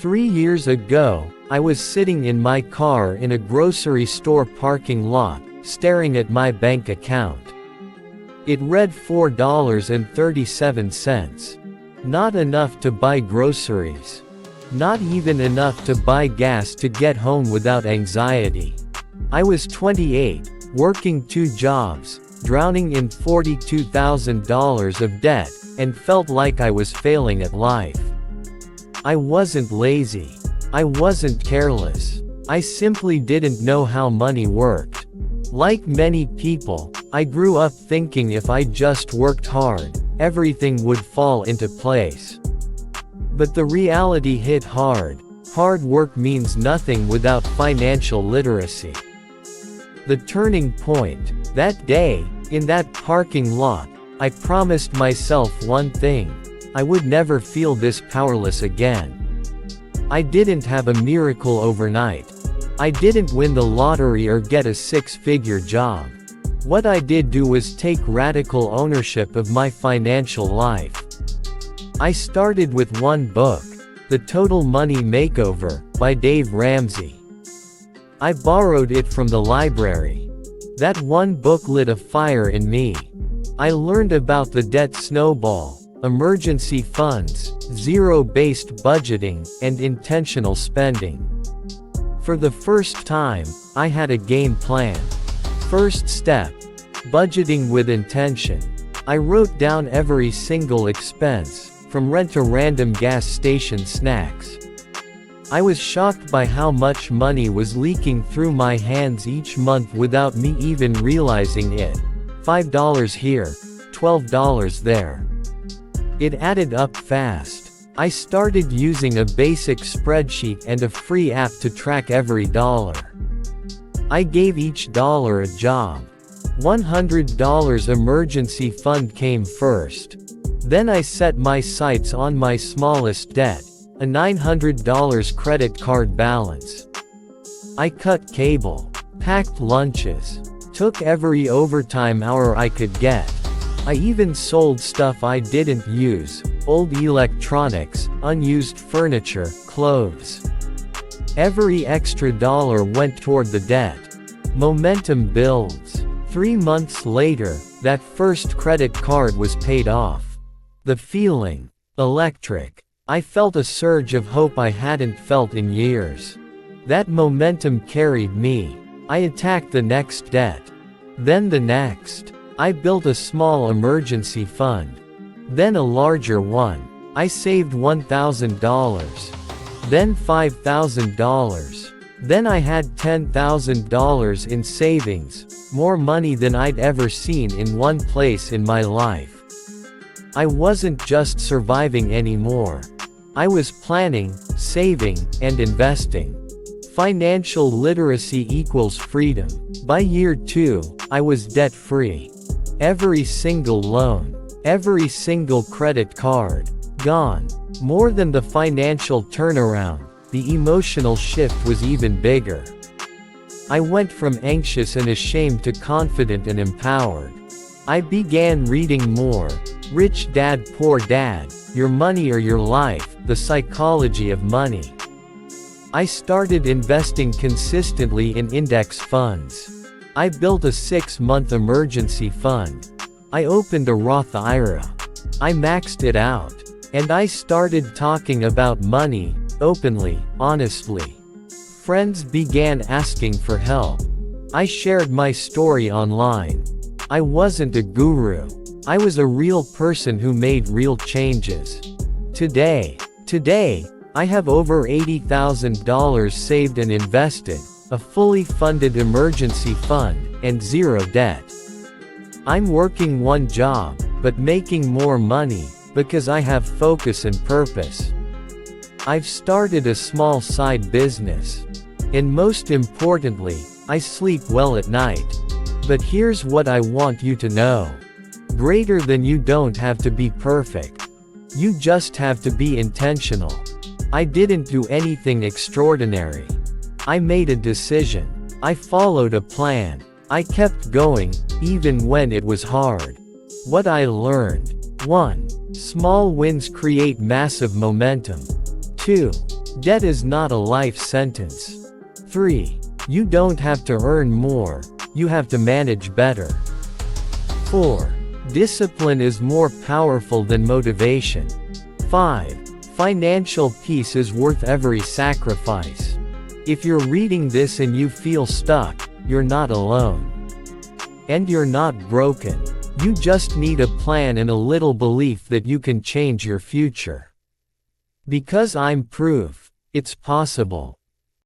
3 years ago, I was sitting in my car in a grocery store parking lot, staring at my bank account. It read $4.37. Not enough to buy groceries. Not even enough to buy gas to get home without anxiety. I was 28, working 2 jobs, drowning in $42,000 of debt, and felt like I was failing at life. I wasn't lazy. I wasn't careless. I simply didn't know how money worked. Like many people, I grew up thinking if I just worked hard, everything would fall into place. But the reality hit hard. Hard work means nothing without financial literacy. The turning point, that day, in that parking lot, I promised myself one thing: I would never feel this powerless again. I didn't have a miracle overnight. I didn't win the lottery or get a 6-figure job. What I did do was take radical ownership of my financial life. I started with one book, The Total Money Makeover, by Dave Ramsey. I borrowed it from the library. That one book lit a fire in me. I learned about the debt snowball, emergency funds, zero-based budgeting, and intentional spending. For the first time, I had a game plan. First step: budgeting with intention. I wrote down every single expense, from rent to random gas station snacks. I was shocked by how much money was leaking through my hands each month without me even realizing it. $5 here, $12 there. It added up fast. I started using a basic spreadsheet and a free app to track every dollar. I gave each dollar a job. $100 emergency fund came first. Then I set my sights on my smallest debt, a $900 credit card balance. I cut cable, packed lunches, took every overtime hour I could get. I even sold stuff I didn't use: old electronics, unused furniture, clothes. Every extra dollar went toward the debt. Momentum builds. 3 months later, that first credit card was paid off. The feeling, electric. I felt a surge of hope I hadn't felt in years. That momentum carried me. I attacked the next debt. Then the next. I built a small emergency fund. Then a larger one. I saved $1,000. Then $5,000. Then I had $10,000 in savings, more money than I'd ever seen in one place in my life. I wasn't just surviving anymore. I was planning, saving, and investing. Financial literacy equals freedom. By year 2, I was debt-free. Every single loan, every single credit card, gone. More than the financial turnaround, the emotional shift was even bigger. I went from anxious and ashamed to confident and empowered. I began reading more. Rich Dad, Poor Dad, Your Money or Your Life, The Psychology of Money. I started investing consistently in index funds. I built a 6-month emergency fund. I opened a Roth IRA. I maxed it out. And I started talking about money, openly, honestly. Friends began asking for help. I shared my story online. I wasn't a guru. I was a real person who made real changes. Today, I have over $80,000 saved and invested, a fully funded emergency fund, and zero debt. I'm working one job, but making more money, because I have focus and purpose. I've started a small side business. And most importantly, I sleep well at night. But here's what I want you to know. Greater than you don't have to be perfect. You just have to be intentional. I didn't do anything extraordinary. I made a decision. I followed a plan. I kept going, even when it was hard. What I learned. 1. Small wins create massive momentum. 2. Debt is not a life sentence. 3. You don't have to earn more, you have to manage better. 4. Discipline is more powerful than motivation. 5. Financial peace is worth every sacrifice. If you're reading this and you feel stuck, you're not alone. And you're not broken. You just need a plan and a little belief that you can change your future. Because I'm proof. It's possible.